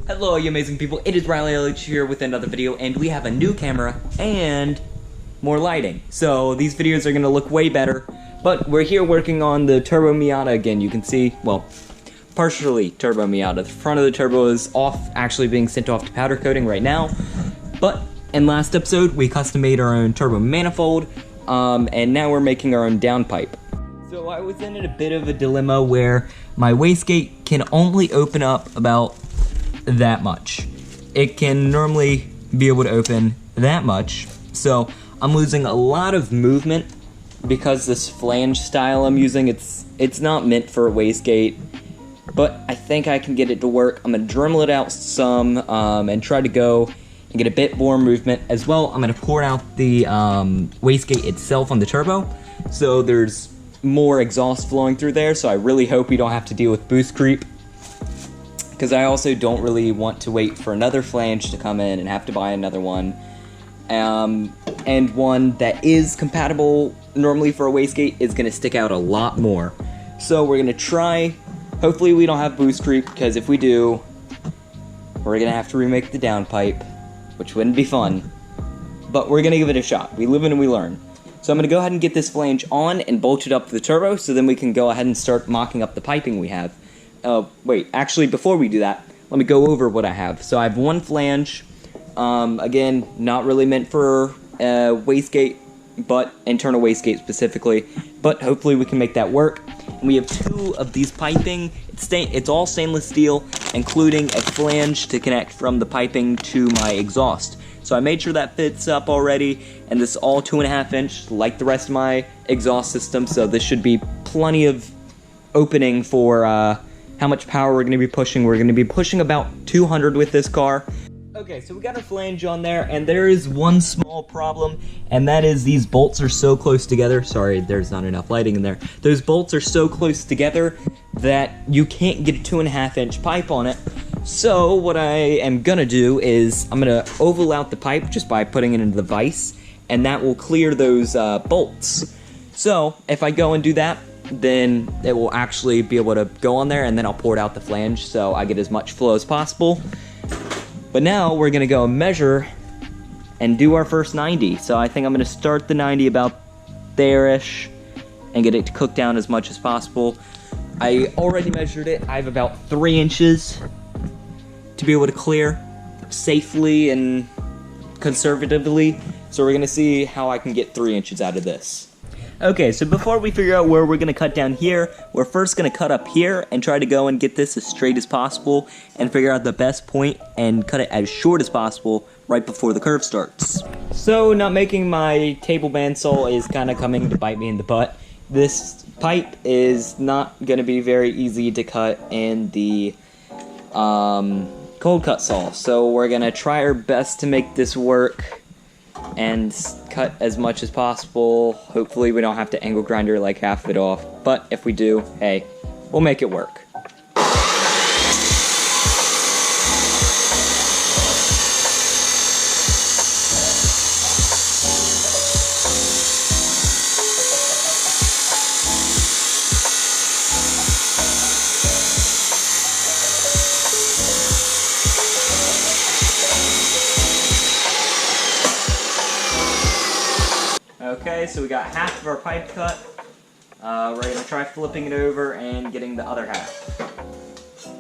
Hello, you amazing people. It is Riley LH here with another video, and we have a new camera and more lighting. So these videos are going to look way better, but we're here working on the Turbo Miata again. You can see, well, partially Turbo Miata. The front of the turbo is off, actually being sent off to powder coating right now. But in last episode, we custom made our own turbo manifold, and now we're making our own downpipe. So I was in a bit of a dilemma where my wastegate can only open up about that much. It can normally be able to open that much, so I'm losing a lot of movement because this flange style I'm using, it's not meant for a wastegate, but I think I can get it to work. I'm gonna Dremel it out some and try to go and get a bit more movement. As well, I'm gonna pour out the wastegate itself on the turbo, so there's more exhaust flowing through there, so I really hope we don't have to deal with boost creep, because I also don't really want to wait for another flange to come in and have to buy another one, and one that is compatible normally for a wastegate is going to stick out a lot more. So we're going to try, hopefully we don't have boost creep, because if we do, we're going to have to remake the downpipe, which wouldn't be fun, but we're going to give it a shot. We live and we learn. So I'm going to go ahead and get this flange on and bolt it up to the turbo, so then we can go ahead and start mocking up the piping we have. Wait, actually, before we do that, let me go over what I have. So I have one flange, again, not really meant for wastegate, but internal wastegate specifically, but hopefully we can make that work. And we have two of these piping. It's all stainless steel, including a flange to connect from the piping to my exhaust. So I made sure that fits up already, and this is all 2.5 inch, like the rest of my exhaust system, so this should be plenty of opening for how much power we're going to be pushing. We're going to be pushing about 200 with this car. Okay, so we got our flange on there, and there is one small problem, and that is these bolts are so close together. Sorry, there's not enough lighting in there. Those bolts are so close together that you can't get a 2.5 inch pipe on it. So what I am going to do is I'm going to oval out the pipe just by putting it into the vise, and that will clear those bolts. So if I go and do that, then it will actually be able to go on there, and then I'll pour it out the flange so I get as much flow as possible. But now we're gonna go measure and do our first 90. So I think I'm gonna start the 90 about there-ish and get it to cook down as much as possible. I already measured it. I have about 3 inches to be able to clear safely and conservatively. So we're gonna see how I can get 3 inches out of this. Okay, so before we figure out where we're going to cut down here, we're first going to cut up here and try to go and get this as straight as possible and figure out the best point and cut it as short as possible right before the curve starts. So not making my table bandsaw is kind of coming to bite me in the butt. This pipe is not going to be very easy to cut in the cold cut saw, so we're going to try our best to make this work and cut as much as possible. Hopefully we don't have to angle grinder like half of it off, but if we do, hey, we'll make it work. Okay, so we got half of our pipe cut. We're going to try flipping it over and getting the other half.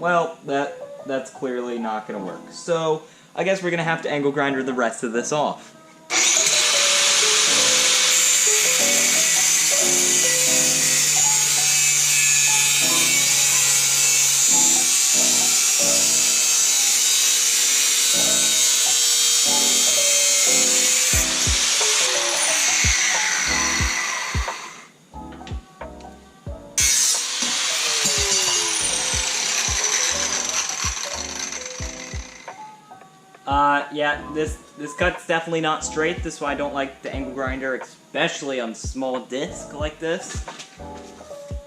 Well, that's clearly not going to work. So I guess we're going to have to angle grinder the rest of this off. Yeah, this cut's definitely not straight. This is why I don't like the angle grinder, especially on small disc like this.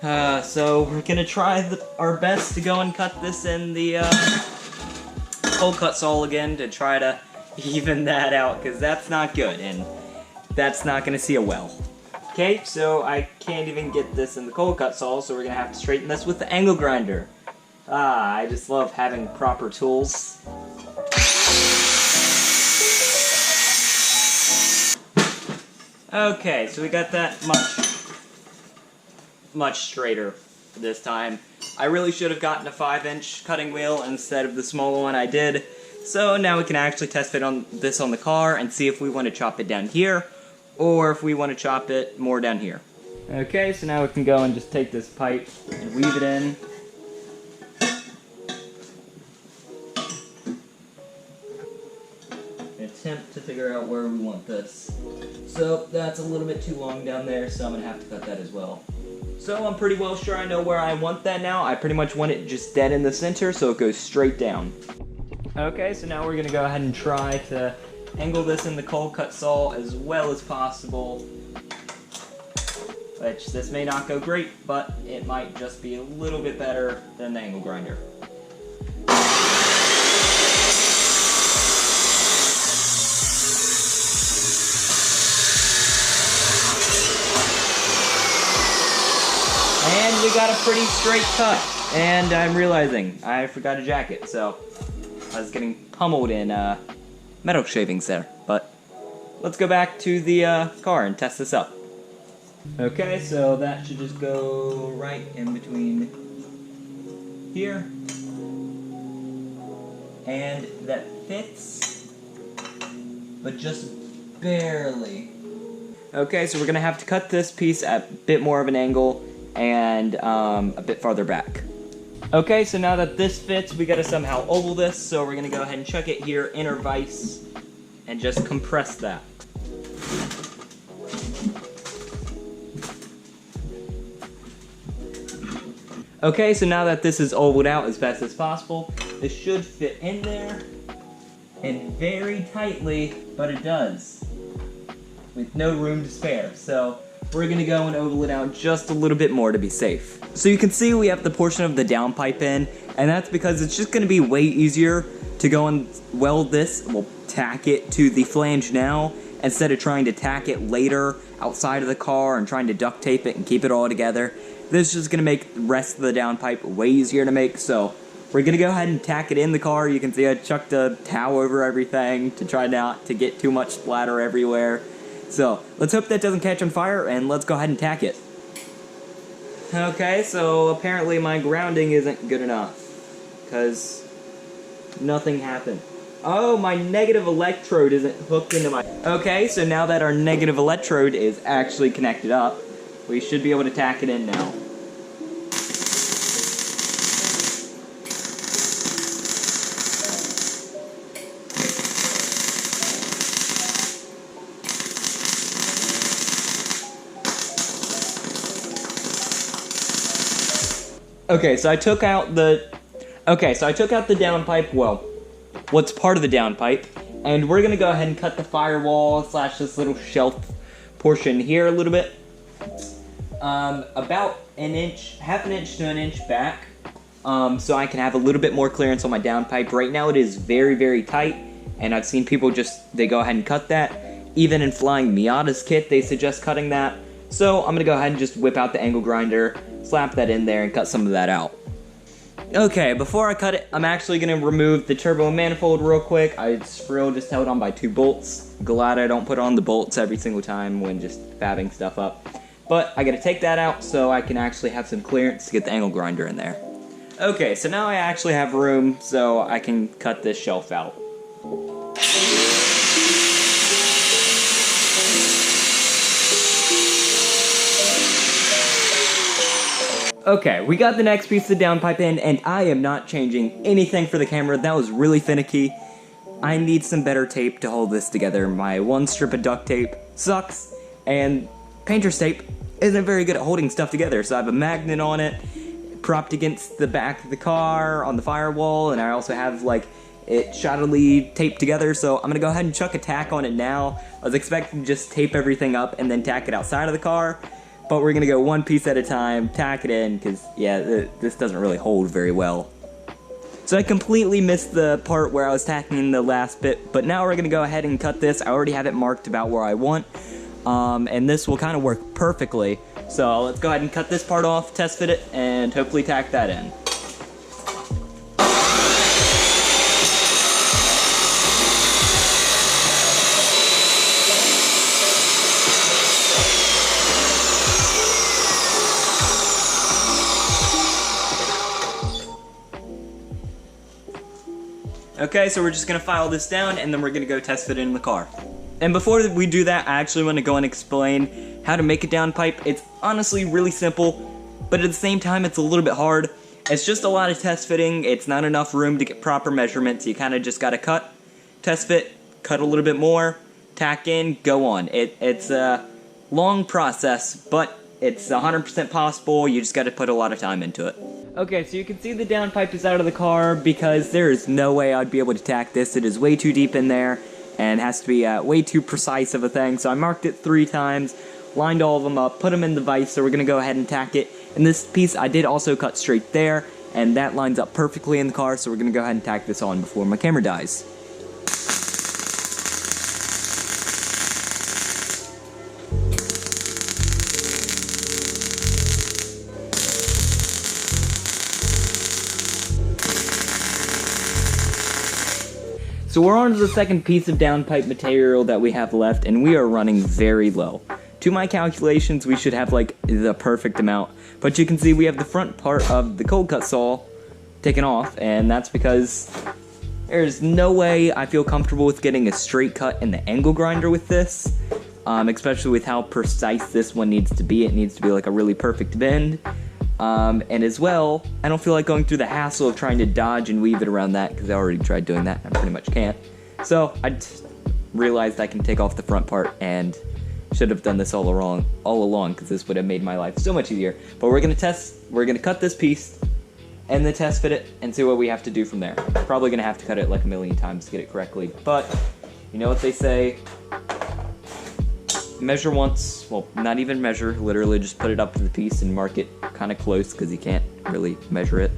So we're gonna try our best to go and cut this in the cold cut saw again to try to even that out, because that's not good, and that's not gonna see it well. Okay, so I can't even get this in the cold cut saw, so we're gonna have to straighten this with the angle grinder. I just love having proper tools. Okay, so we got that much straighter this time. I really should have gotten a 5-inch cutting wheel instead of the smaller one I did. So now we can actually test fit on this on the car and see if we want to chop it down here or if we want to chop it more down here. Okay, so now we can go and just take this pipe and weave it in. And attempt to figure out where we want this. So that's a little bit too long down there, so I'm going to have to cut that as well. So I'm pretty well sure I know where I want that now. I pretty much want it just dead in the center so it goes straight down. Okay, so now we're going to go ahead and try to angle this in the cold cut saw as well as possible. Which, this may not go great, but it might just be a little bit better than the angle grinder. And we got a pretty straight cut. And I'm realizing I forgot a jacket, so I was getting pummeled in metal shavings there. But let's go back to the car and test this up. Okay, so that should just go right in between here. And that fits, but just barely. Okay, so we're gonna have to cut this piece at a bit more of an angle and a bit farther back. Okay, so now that this fits, we gotta somehow oval this, so we're gonna go ahead and chuck it here in our vise and just compress that. Okay, so now that this is ovaled out as best as possible, this should fit in there, and very tightly, but it does, with no room to spare. So we're gonna go and oval it out just a little bit more to be safe. So you can see we have the portion of the downpipe in, and that's because it's just gonna be way easier to go and weld this, we'll tack it to the flange now, instead of trying to tack it later outside of the car and trying to duct tape it and keep it all together. This is just gonna make the rest of the downpipe way easier to make, so we're gonna go ahead and tack it in the car. You can see I chucked a towel over everything to try not to get too much splatter everywhere. So let's hope that doesn't catch on fire, and let's go ahead and tack it. Okay, so apparently my grounding isn't good enough, because nothing happened. Oh, my negative electrode isn't hooked into my... Okay, so now that our negative electrode is actually connected up, we should be able to tack it in now. Okay, so I took out the downpipe, well, what's part of the downpipe, and we're gonna go ahead and cut the firewall / this little shelf portion here a little bit. About an inch, half an inch to an inch back, so I can have a little bit more clearance on my downpipe. Right now it is very, very tight, and I've seen people they go ahead and cut that. Even in Flying Miata's kit, they suggest cutting that. So I'm gonna go ahead and just whip out the angle grinder, slap that in there, and cut some of that out. Okay, before I cut it, I'm actually gonna remove the turbo manifold real quick. It's real just held on by 2 bolts. Glad I don't put on the bolts every single time when just fabbing stuff up. But I gotta take that out so I can actually have some clearance to get the angle grinder in there. Okay, so now I actually have room so I can cut this shelf out. Okay, we got the next piece of the downpipe in, and I am not changing anything for the camera. That was really finicky. I need some better tape to hold this together. My one strip of duct tape sucks, and painter's tape isn't very good at holding stuff together. So I have a magnet on it, propped against the back of the car on the firewall, and I also have it shoddily taped together. So I'm gonna go ahead and chuck a tack on it now. I was expecting to just tape everything up and then tack it outside of the car, but we're gonna go one piece at a time, tack it in, because yeah, this doesn't really hold very well. So I completely missed the part where I was tacking in the last bit, but now we're gonna go ahead and cut this. I already have it marked about where I want, and this will kind of work perfectly. So let's go ahead and cut this part off, test fit it, and hopefully tack that in. Okay, so we're just gonna file this down and then we're gonna go test fit it in the car. And before we do that, I actually want to go and explain how to make a downpipe. It's honestly really simple, but at the same time, it's a little bit hard. It's just a lot of test fitting. It's not enough room to get proper measurements. You kind of just gotta cut, test fit, cut a little bit more, tack in, go on. It's a long process, but it's 100% possible. You just gotta put a lot of time into it. Okay, so you can see the downpipe is out of the car because there is no way I'd be able to tack this. It is way too deep in there and has to be way too precise of a thing. So I marked it 3 times, lined all of them up, put them in the vise, so we're gonna go ahead and tack it. And this piece I did also cut straight there, and that lines up perfectly in the car, so we're gonna go ahead and tack this on before my camera dies. So we're on to the second piece of downpipe material that we have left, and we are running very low. To my calculations, we should have like the perfect amount, but you can see we have the front part of the cold cut saw taken off, and that's because there's no way I feel comfortable with getting a straight cut in the angle grinder with this, especially with how precise this one needs to be. It needs to be like a really perfect bend. And as well, I don't feel like going through the hassle of trying to dodge and weave it around that, because I already tried doing that and I pretty much can't. So I just realized I can take off the front part, and should have done this all along, because this would have made my life so much easier. But we're gonna cut this piece and then test fit it and see what we have to do from there. Probably gonna have to cut it like a million times to get it correctly, but you know what they say, measure once, well, not even measure, literally just put it up to the piece and mark it kind of close, because you can't really measure it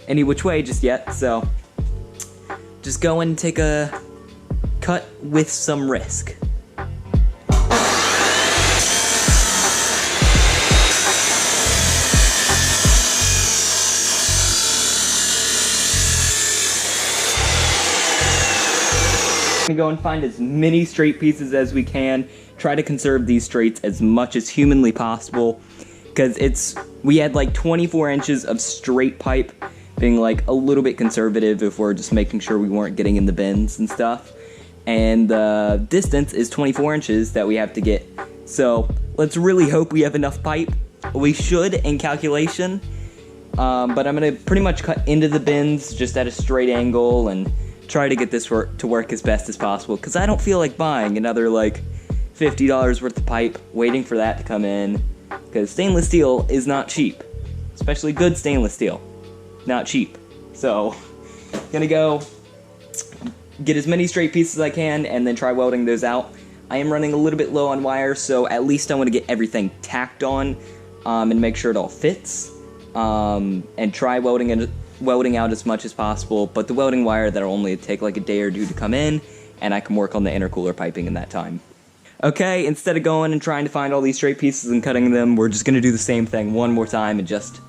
any which way just yet. So just go and take a cut with some risk. Go and find as many straight pieces as we can. Try to conserve these straights as much as humanly possible, because we had like 24 inches of straight pipe, being like a little bit conservative if we're just making sure we weren't getting in the bends and stuff, and the distance is 24 inches that we have to get. So let's really hope we have enough pipe. We should in calculation, but I'm gonna pretty much cut into the bends just at a straight angle and try to get this to work as best as possible, because I don't feel like buying another like $50 worth of pipe, waiting for that to come in, because stainless steel is not cheap, especially good stainless steel, not cheap. So gonna go get as many straight pieces as I can and then try welding those out. I am running a little bit low on wire, so at least I want to get everything tacked on and make sure it all fits, and try welding out as much as possible, but the welding wire, that'll only take like a day or 2 to come in, and I can work on the intercooler piping in that time. Okay, instead of going and trying to find all these straight pieces and cutting them, we're just gonna do the same thing one more time and just...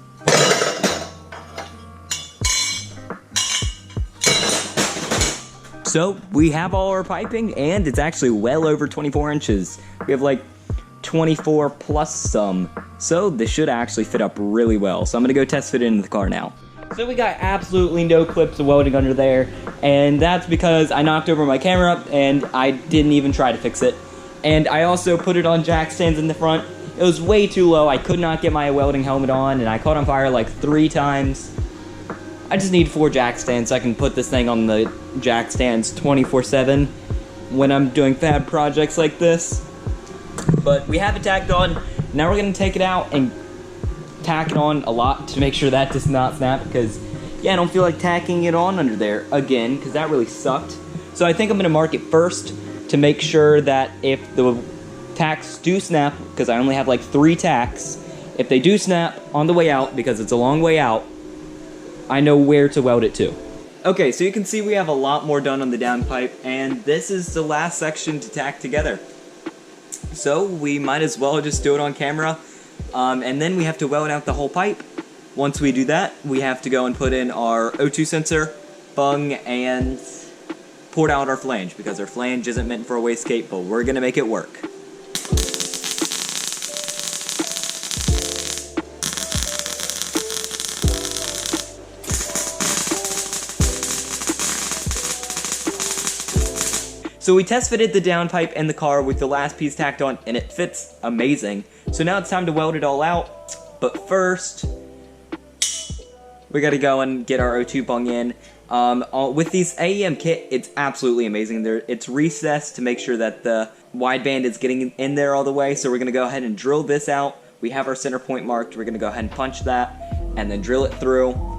So, we have all our piping, and it's actually well over 24 inches. We have like 24 plus some, so this should actually fit up really well. So I'm gonna go test fit it into the car now. So we got absolutely no clips of welding under there, and that's because I knocked over my camera and I didn't even try to fix it. And I also put it on jack stands in the front. It was way too low. I could not get my welding helmet on, and I caught on fire like 3 times. I just need 4 jack stands so I can put this thing on the jack stands 24/7 when I'm doing fab projects like this. But we have it tacked on. Now we're gonna take it out and tack it on a lot to make sure that does not snap, because yeah, I don't feel like tacking it on under there again, because that really sucked. So I think I'm gonna mark it first to make sure that if the tacks do snap, because I only have like 3 tacks, if they do snap on the way out, because it's a long way out, I know where to weld it to. Okay, so you can see we have a lot more done on the downpipe, and this is the last section to tack together. So we might as well just do it on camera. And then we have to weld out the whole pipe. Once we do that, we have to go and put in our O2 sensor, bung, and pour out our flange, because our flange isn't meant for a wastegate, but we're gonna make it work. So we test fitted the downpipe and the car with the last piece tacked on, and it fits amazing. So now it's time to weld it all out, but first, we gotta go and get our O2 bung in. With these AEM kit, it's absolutely amazing. It's recessed to make sure that the wideband is getting in there all the way, so we're gonna go ahead and drill this out. We have our center point marked, we're gonna go ahead and punch that, and then drill it through.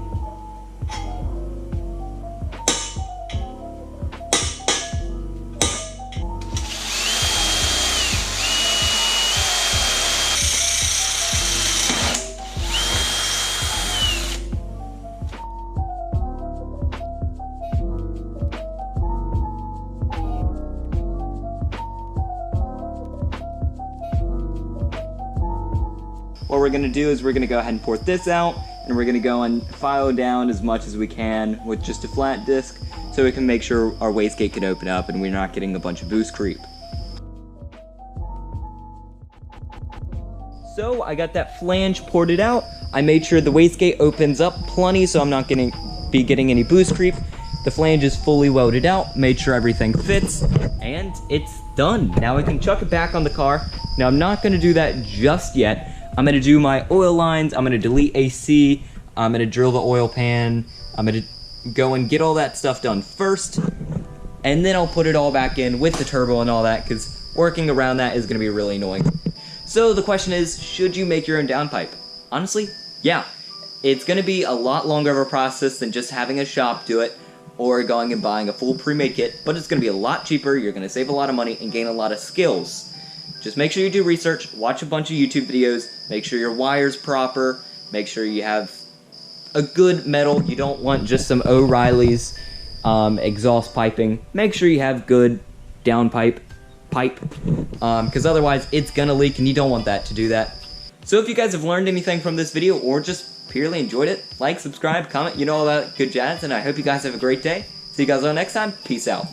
What we're going to do is we're going to go ahead and port this out, and we're going to go and file down as much as we can with just a flat disc so we can make sure our wastegate can open up and we're not getting a bunch of boost creep. So I got that flange ported out. I made sure the wastegate opens up plenty so I'm not getting any boost creep. The flange is fully welded out, made sure everything fits, and it's done. Now I can chuck it back on the car. Now I'm not going to do that just yet. I'm going to do my oil lines, I'm going to delete AC, I'm going to drill the oil pan, I'm going to go and get all that stuff done first, and then I'll put it all back in with the turbo and all that, because working around that is going to be really annoying. So the question is, should you make your own downpipe? Honestly, yeah. It's going to be a lot longer of a process than just having a shop do it, or going and buying a full pre-made kit, but it's going to be a lot cheaper, you're going to save a lot of money, and gain a lot of skills. Just make sure you do research, watch a bunch of YouTube videos, make sure your wire's proper, make sure you have a good metal. You don't want just some O'Reilly's exhaust piping. Make sure you have good downpipe because otherwise it's gonna leak and you don't want that to do that. So if you guys have learned anything from this video or just purely enjoyed it, like, subscribe, comment, you know all that good jazz, and I hope you guys have a great day. See you guys all next time. Peace out.